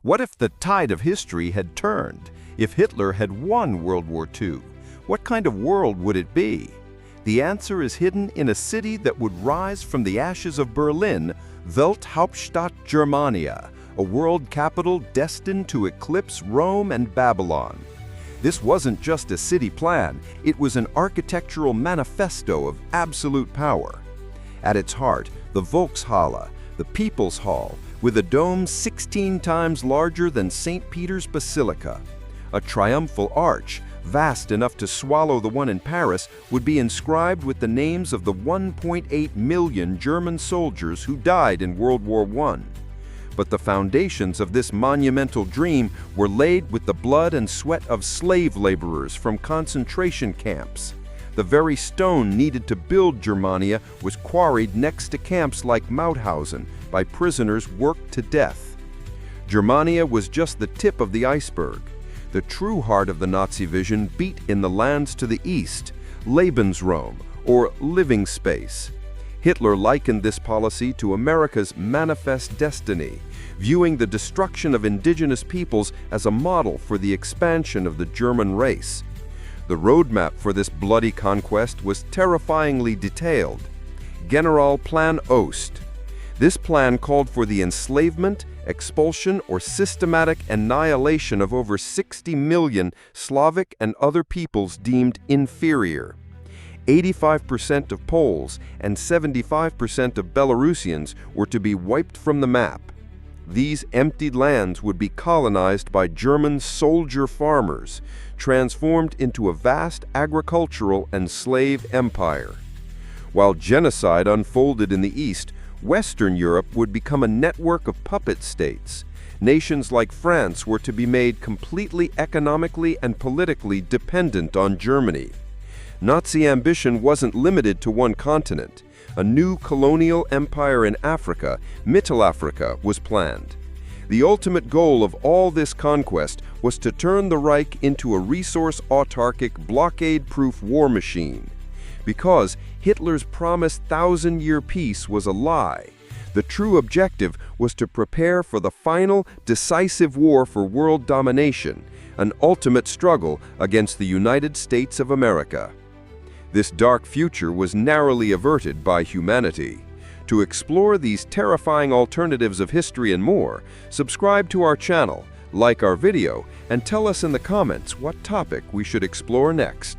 What if the tide of history had turned? If Hitler had won World War II, what kind of world would it be? The answer is hidden in a city that would rise from the ashes of Berlin, Welthauptstadt Germania, a world capital destined to eclipse Rome and Babylon. This wasn't just a city plan, it was an architectural manifesto of absolute power. At its heart, the Volkshalle, the People's Hall, with a dome 16 times larger than St. Peter's Basilica. A triumphal arch, vast enough to swallow the one in Paris, would be inscribed with the names of the 1.8 million German soldiers who died in World War I. But the foundations of this monumental dream were laid with the blood and sweat of slave laborers from concentration camps. The very stone needed to build Germania was quarried next to camps like Mauthausen by prisoners worked to death. Germania was just the tip of the iceberg. The true heart of the Nazi vision beat in the lands to the east, Lebensraum, or living space. Hitler likened this policy to America's manifest destiny, viewing the destruction of indigenous peoples as a model for the expansion of the German race. The roadmap for this bloody conquest was terrifyingly detailed. Generalplan Ost. This plan called for the enslavement, expulsion, or systematic annihilation of over 60 million Slavic and other peoples deemed inferior. 85% of Poles and 75% of Belarusians were to be wiped from the map. These emptied lands would be colonized by German soldier farmers, transformed into a vast agricultural and slave empire. While genocide unfolded in the East, Western Europe would become a network of puppet states. Nations like France were to be made completely economically and politically dependent on Germany. Nazi ambition wasn't limited to one continent. A new colonial empire in Africa, Mittelafrika, was planned. The ultimate goal of all this conquest was to turn the Reich into a resource-autarkic, blockade-proof war machine. Because Hitler's promised thousand-year peace was a lie, the true objective was to prepare for the final, decisive war for world domination, an ultimate struggle against the United States of America. This dark future was narrowly averted by humanity. To explore these terrifying alternatives of history and more, subscribe to our channel, like our video, and tell us in the comments what topic we should explore next.